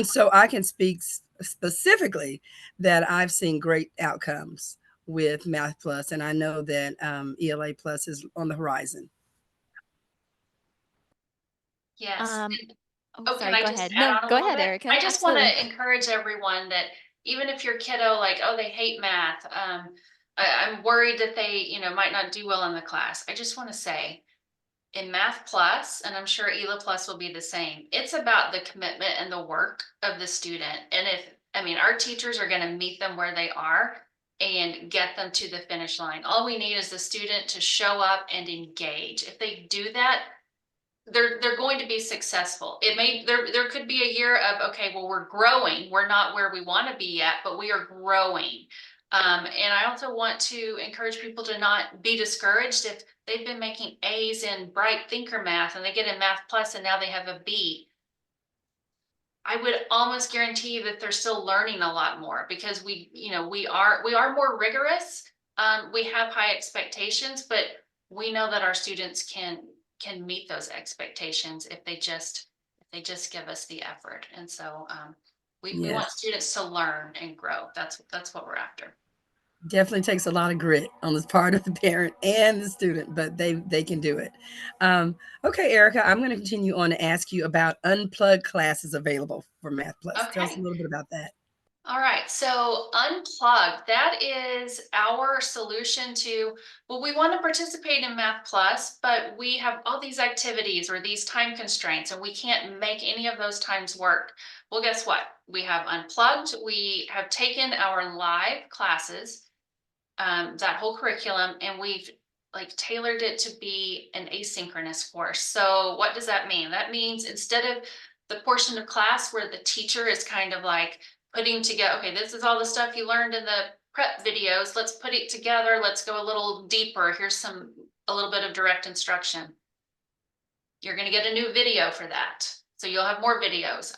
A: So I can speak specifically that I've seen great outcomes with Math Plus, and I know that ELA Plus is on the horizon.
C: Yes.
B: Um, oh,
C: Oh, can
B: sorry,
C: I
B: go
C: just
B: ahead.
C: add
B: No,
C: on a
B: go
C: little
B: ahead,
C: bit?
B: Erica.
C: I just want
B: Absolutely.
C: to encourage everyone that even if your kiddo, like, oh, they hate math, I'm worried that they, might not do well in the class. I just want to say in Math Plus, and I'm sure ELA Plus will be the same, it's about the commitment and the work of the student. And our teachers are going to meet them where they are. and get them to the finish line. All we need is the student to show up and engage. If they do that, they're going to be successful. There could be a year of, okay, well, we're growing. We're not where we want to be yet, but we are growing. And I also want to encourage people to not be discouraged if they've been making A's in Bright Thinker Math and they get in Math Plus and now they have a B. I would almost guarantee you that they're still learning a lot more because we are more rigorous. We have high expectations, but we know that our students can meet those expectations if they just give us the effort. And so we want
A: Yes.
C: students to learn and grow. That's what we're after.
A: Definitely takes a lot of grit on the part of the parent and the student, but they can do it. Okay, Erica, I'm going to continue on to ask you about unplugged classes available for Math Plus. Tell us a
C: Okay.
A: little bit about that.
C: All right, so Unplugged, that is our solution to, well, we want to participate in Math Plus, but we have all these activities or these time constraints, and we can't make any of those times work. Well, guess what? We have Unplugged. We have taken our live classes, that whole curriculum, and we've like tailored it to be an asynchronous course. So what does that mean? That means instead of the portion of class where the teacher is kind of like putting together, okay, this is all the stuff you learned in the prep videos. Let's put it together. Let's go a little deeper. Here's a little bit of direct instruction. You're going to get a new video for that. So you'll have more videos.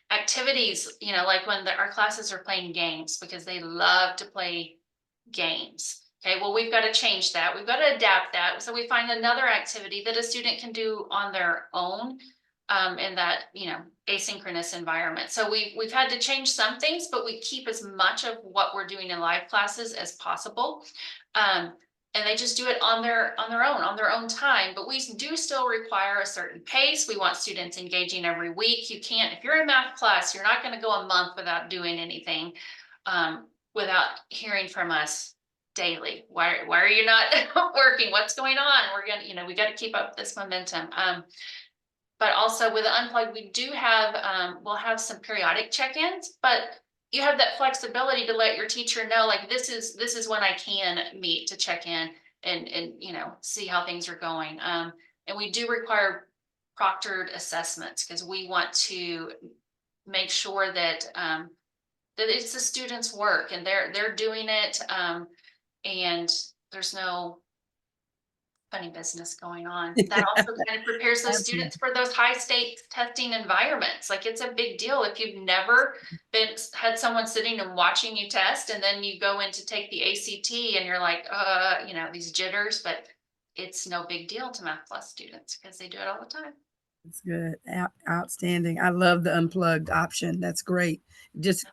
C: Activities, like when our classes are playing games because they love to play games. Okay, well, we've got to change that. We've got to adapt that. So we find another activity that a student can do on their own in that, asynchronous environment. So we've had to change some things, but we keep as much of what we're doing in live classes as possible. And they just do it on their own time, but we do still require a certain pace. We want students engaging every week. You can't, if you're in Math Plus, you're not going to go a month without doing anything, without hearing from us daily. Why are you not working? What's going on? We're gonna, we got to keep up this momentum. But also with Unplugged, we do have, we'll have some periodic check-ins, but you have that flexibility to let your teacher know, like, this is when I can meet to check in and see how things are going. And we do require proctored assessments because we want to make sure that that it's the students' work and they're doing it, and there's no funny business going on. That also kind of prepares those
A: Absolutely.
C: students for those high stakes testing environments. Like, it's a big deal if you've never had someone sitting and watching you test, and then you go in to take the ACT and you're like, these jitters, but it's no big deal to Math Plus students because they do it all the time.
A: That's good. Outstanding. I love the unplugged option. That's great. Just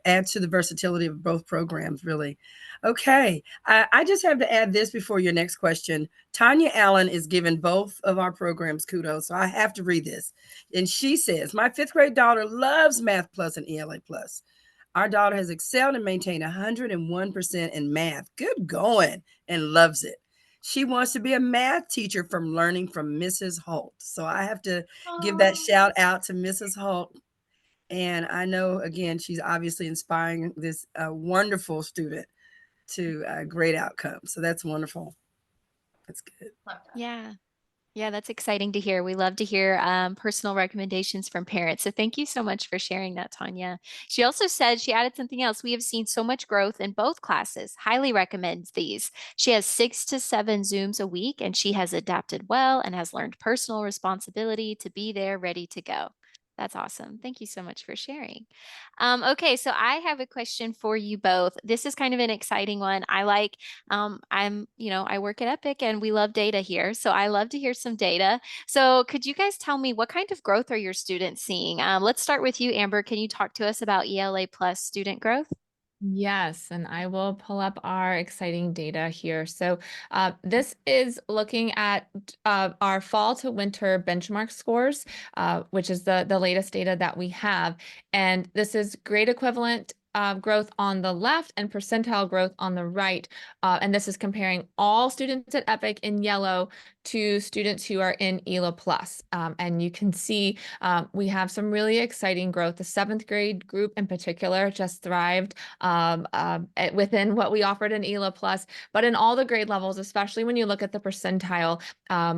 A: adds to the versatility of both programs, really. Okay. I just have to add this before your next question. Tanya Allen is giving both of our programs kudos, so I have to read this. And she says, my fifth grade daughter loves Math Plus and ELA Plus. Our daughter has excelled and maintained 101% in math. Good going, and loves it. She wants to be a math teacher from learning from Mrs. Holt. So I have to give that shout out to Mrs. Holt. And I know, again, she's obviously inspiring this wonderful student to a great outcome. So that's wonderful. That's good.
B: Yeah. Yeah, that's exciting to hear. We love to hear personal recommendations from parents. So thank you so much for sharing that, Tanya. She also said she added something else. We have seen so much growth in both classes. Highly recommends these. She has 6 to 7 Zooms a week, and she has adapted well and has learned personal responsibility to be there ready to go. That's awesome. Thank you so much for sharing. Okay, so I have a question for you both. This is kind of an exciting one. I work at Epic and we love data here. So I love to hear some data. So could you guys tell me what kind of growth are your students seeing? Let's start with you, Amber. Can you talk to us about ELA Plus student growth?
D: Yes, and I will pull up our exciting data here. So this is looking at our fall to winter benchmark scores, which is the latest data that we have. And this is grade equivalent growth on the left and percentile growth on the right. And this is comparing all students at Epic in yellow to students who are in ELA plus. And you can see we have some really exciting growth. The 7th grade group in particular just thrived within what we offered in ELA plus, but in all the grade levels, especially when you look at the percentile,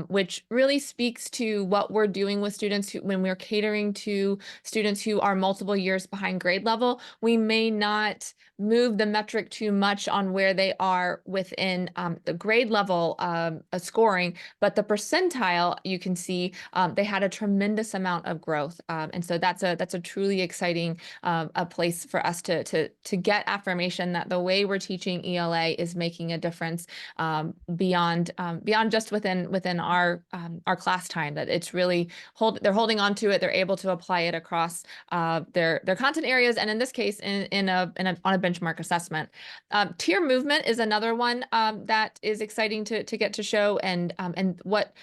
D: which really speaks to what we're doing with students when we're catering to students who are multiple years behind grade level. We may not move the metric too much on where they are within the grade level scoring, but the percentile, you can see they had a tremendous amount of growth. And so that's a truly exciting a place for us to get affirmation that the way we're teaching ELA is making a difference beyond just within our class time, that it's really they're holding on to it. They're able to apply it across their content areas, and in this case, on a benchmark assessment. Tier movement is another one that is exciting to get to show, and what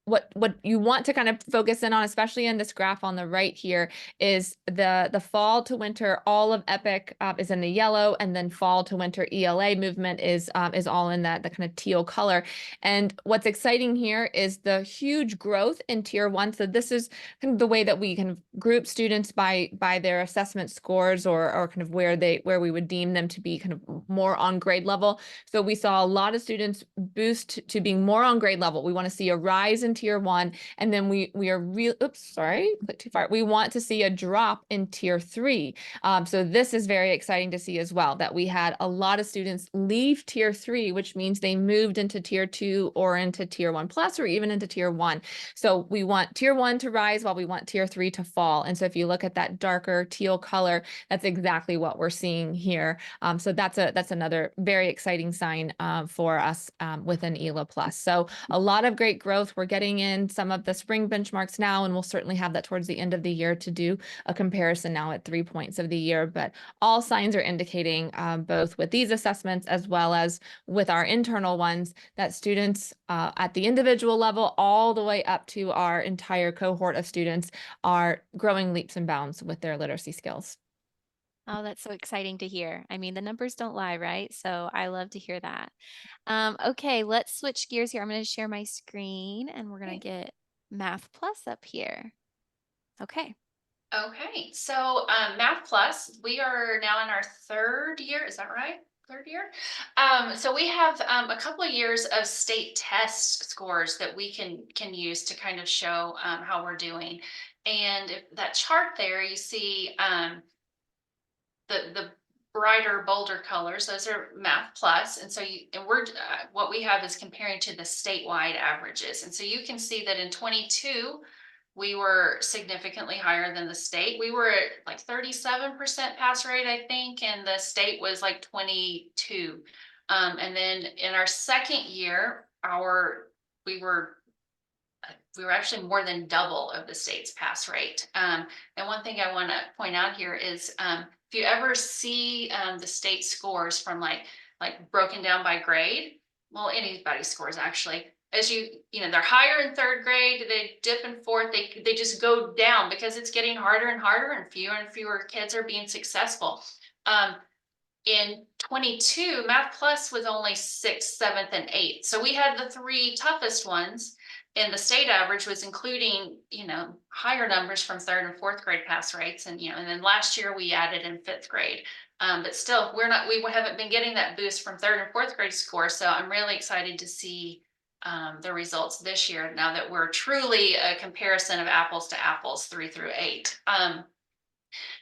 D: what you want to kind of focus in on, especially in this graph on the right here, is the fall to winter. All of EPIC is in the yellow, and then fall to winter ELA movement is all in the kind of teal color. And what's exciting here is the huge growth in tier 1. So this is kind of the way that we kind of group students by their assessment scores, or kind of where we would deem them to be kind of more on grade level. So we saw a lot of students boost to being more on grade level. We want to see a rise in tier 1, and then we are clicked too far. We want to see a drop in tier 3. So this is very exciting to see as well, that we had a lot of students leave tier 3, which means they moved into tier 2 or into tier 1 plus, or even into tier 1. So we want tier 1 to rise while we want tier 3 to fall. And so if you look at that darker teal color, that's exactly what we're seeing here. So that's another very exciting sign for us within ELA plus. So a lot of great growth. We're getting in some of the spring benchmarks now, and we'll certainly have that towards the end of the year to do a comparison now at 3 points of the year. But all signs are indicating, both with these assessments as well as with our internal ones, that students at the individual level all the way up to our entire cohort of students are growing leaps and bounds with their literacy skills.
B: Oh, that's so exciting to hear. I mean, the numbers don't lie, right? So I love to hear that. Okay, let's switch gears here. I'm going to share my screen, and we're going to get Math Plus up here. Okay.
C: Okay, so Math Plus, we are now in our 3rd year. Is that right? 3rd year. So we have a couple of years of state test scores that we can use to kind of show how we're doing. And if that chart there, you see the brighter, bolder colors. Those are Math Plus, and so we're what we have is comparing to the statewide averages. And so you can see that in 22. We were significantly higher than the state. We were at like 37% pass rate, I think, and the state was like 22. And then in our 2nd year, we were actually more than double of the state's pass rate. And one thing I want to point out here is if you ever see the state scores from like broken down by grade, well, anybody's scores actually, as they're higher in 3rd grade, they dip in 4th, they just go down because it's getting harder and harder, and fewer kids are being successful. In 22, Math Plus was only 6th, 7th, and 8th. So we had the 3 toughest ones, and the state average was including, higher numbers from 3rd and 4th grade pass rates. And, and then last year we added in 5th grade. But still, we haven't been getting that boost from 3rd and 4th grade scores. So I'm really excited to see the results this year, now that we're truly a comparison of apples to apples, 3 through 8.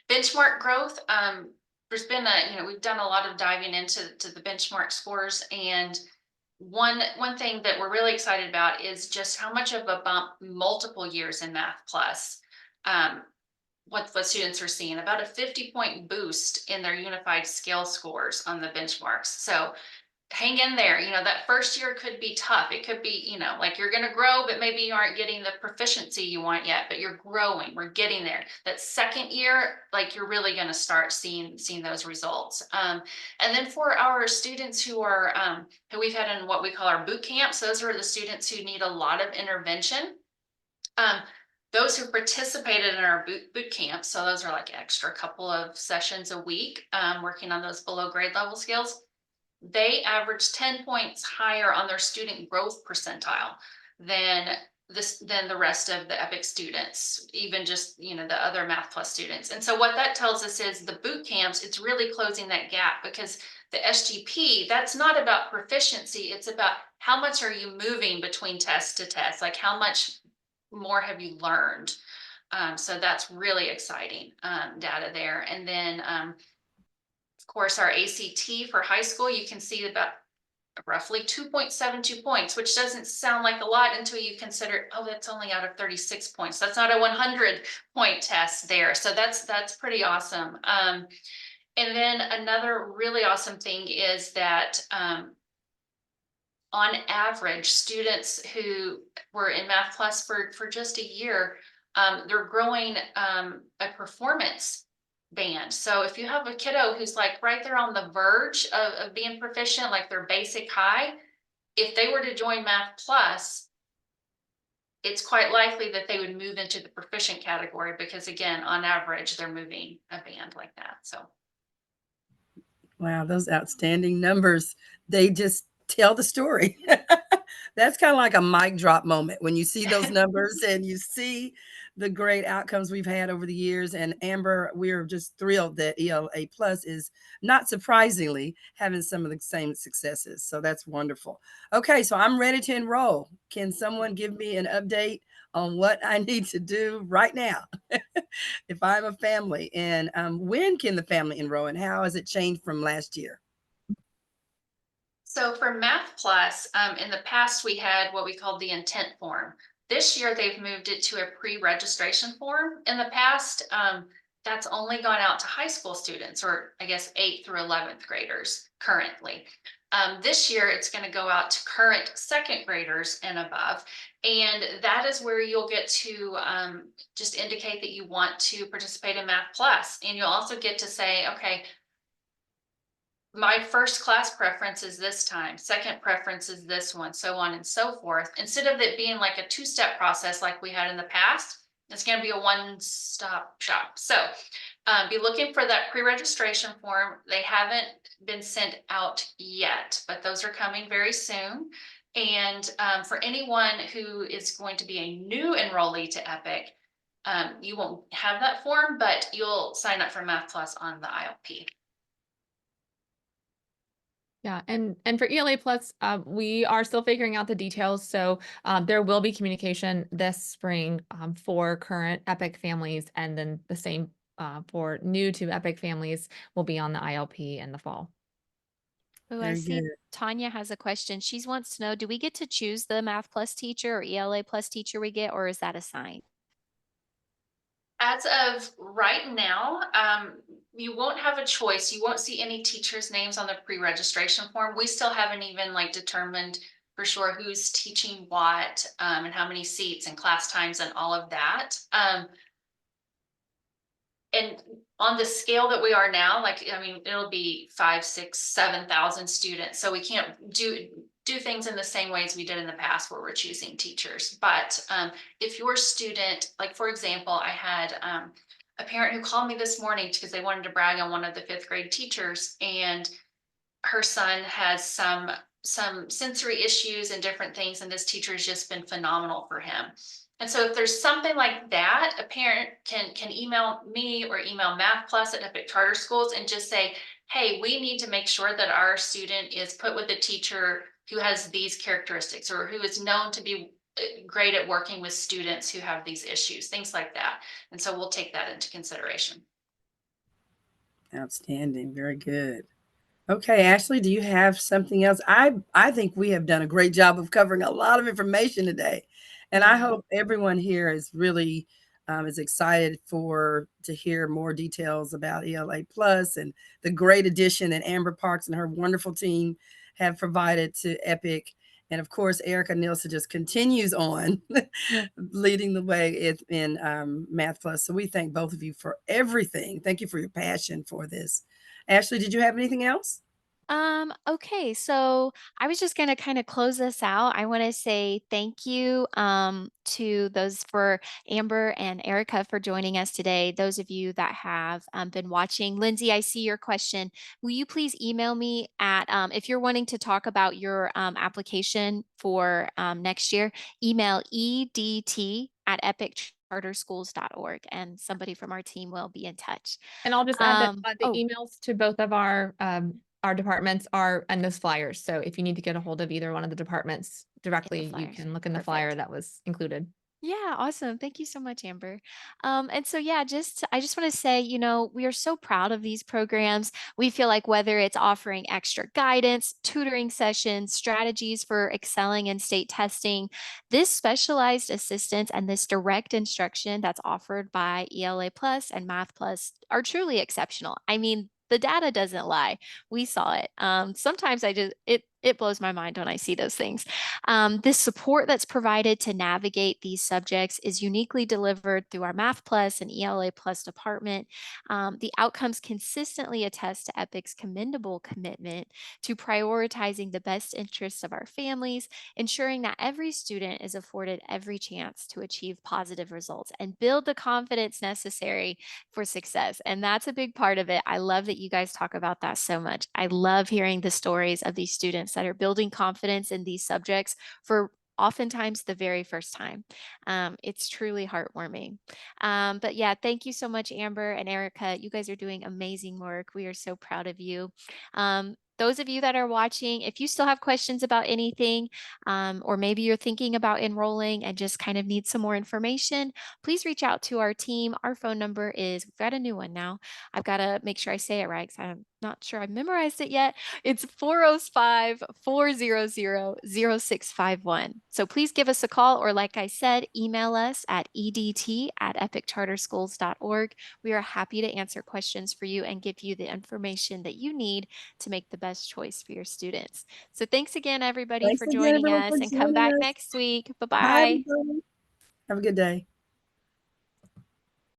C: Benchmark growth, there's been we've done a lot of diving into the benchmark scores, and one thing that we're really excited about is just how much of a bump multiple years in Math Plus, what students are seeing, about a 50-point boost in their unified scale scores on the benchmarks. So hang in there. That first year could be tough. It could be, like you're going to grow, but maybe you aren't getting the proficiency you want yet, but you're growing. We're getting there. That 2nd year, like you're really going to start seeing those results. And then for our students who we've had in what we call our boot camps, those are the students who need a lot of intervention. Those who participated in our boot camp, so those are like extra couple of sessions a week, working on those below grade level skills. they averaged 10 points higher on their student growth percentile than than the rest of the EPIC students, even just, the other Math Plus students. And so what that tells us is the boot camps, it's really closing that gap, because the SGP, that's not about proficiency. It's about how much are you moving between test to test? Like, how much more have you learned? So that's really exciting data there. And then, of course, our ACT for high school, you can see about roughly 2.72 points, which doesn't sound like a lot until you consider, oh, that's only out of 36 points. That's not a 100-point test there. So that's pretty awesome. And then another really awesome thing is that on average, students who were in Math Plus for just a year, they're growing a performance band. So if you have a kiddo who's like right there on the verge of being proficient, like their basic high, if they were to join Math Plus, it's quite likely that they would move into the proficient category, because again, on average, they're moving a band like that. So
A: Wow, those outstanding numbers. They just tell the story. That's kind of like a mic drop moment when you see those numbers and you see the great outcomes we've had over the years. And Amber, we're just thrilled that ELA Plus is not surprisingly having some of the same successes. So that's wonderful. Okay, so I'm ready to enroll. Can someone give me an update on what I need to do right now if I'm a family? And when can the family enroll and how has it changed from last year?
C: So for Math Plus, in the past, we had what we called the intent form. This year, they've moved it to a pre-registration form. In the past, that's only gone out to high school students, or I guess 8th through 11th graders currently. This year, it's going to go out to current second graders and above. And that is where you'll get to just indicate that you want to participate in Math Plus. And you'll also get to say, okay, my first class preference is this time, second preference is this one, so on and so forth. Instead of it being like a two-step process like we had in the past, it's going to be a one-stop shop. So be looking for that pre-registration form. They haven't been sent out yet, but those are coming very soon. And for anyone who is going to be a new enrollee to EPIC, you won't have that form, but you'll sign up for Math Plus on the ILP.
D: Yeah, and for ELA Plus, we are still figuring out the details. So there will be communication this spring for current EPIC families, and then the same for new to EPIC families will be on the ILP in the fall.
B: Oh, I
A: Very
B: see
A: good.
B: Tanya has a question. She wants to know, do we get to choose the Math Plus teacher or ELA Plus teacher we get, or is that assigned?
C: As of right now, you won't have a choice. You won't see any teachers' names on the pre-registration form. We still haven't even determined for sure who's teaching what, and how many seats and class times and all of that. And on the scale that we are now, it'll be 5, 6, 7,000 students. So we can't do things in the same ways we did in the past where we're choosing teachers. But if your student, like for example, I had a parent who called me this morning because they wanted to brag on one of the 5th grade teachers, and her son has some sensory issues and different things, and this teacher has just been phenomenal for him. And so if there's something like that, a parent can email me or email Math Plus at Epic Charter Schools and just say, hey, we need to make sure that our student is put with a teacher who has these characteristics, or who is known to be great at working with students who have these issues, things like that. And so we'll take that into consideration.
A: Outstanding. Very good. Okay, Ashley, do you have something else? I think we have done a great job of covering a lot of information today, and I hope everyone here is really is excited for to hear more details about ELA Plus and the great addition that Amber Parks and her wonderful team have provided to Epic. And of course, Erica Nielsen just continues on leading the way in Math Plus. So we thank both of you for everything. Thank you for your passion for this. Ashley, did you have anything else?
B: Okay, so I was just gonna kind of close this out. I want to say thank you to those for Amber and Erica for joining us today. Those of you that have been watching. Lindsay, I see your question. Will you please email me at if you're wanting to talk about your application for next year, email edt@epiccharterschools.org and somebody from our team will be in touch.
D: And I'll just add that the
B: Oh,
D: emails to both of our departments are in those flyers. So if you need to get a hold of either one of the departments
B: in the
D: directly, you
B: flyers.
D: can look in the flyer
B: Perfect.
D: that was included.
B: Yeah, awesome. Thank you so much, Amber. And so yeah, I just want to say, you know, we are so proud of these programs. We feel like whether it's offering extra guidance, tutoring sessions, strategies for excelling in state testing, this specialized assistance and this direct instruction that's offered by ELA Plus and Math Plus are truly exceptional. I mean, the data doesn't lie. We saw it. Sometimes it blows my mind when I see those things. This support that's provided to navigate these subjects is uniquely delivered through our Math Plus and ELA Plus department. The outcomes consistently attest to EPIC's commendable commitment to prioritizing the best interests of our families, ensuring that every student is afforded every chance to achieve positive results and build the confidence necessary for success. And that's a big part of it. I love that you guys talk about that so much. I love hearing the stories of these students that are building confidence in these subjects for oftentimes the very first time. It's truly heartwarming. But yeah, thank you so much, Amber and Erica. You guys are doing amazing work. We are so proud of you. Those of you that are watching, if you still have questions about anything, or maybe you're thinking about enrolling and just kind of need some more information, please reach out to our team. Our phone number is, we've got a new one now. I've got to make sure I say it right because I'm not sure I've memorized it yet. It's 405-400-0651. So please give us a call or, like I said, email us at edt@epiccharterschools.org. We are happy to answer questions for you and give you the information that you need to make the best choice for your students. So thanks again, everybody,
A: Thanks
B: for
A: again,
B: joining
A: everyone, for
B: us and come
A: joining
B: back
A: us.
B: next week.
A: Bye,
B: Bye-bye.
A: everybody. Have a good day.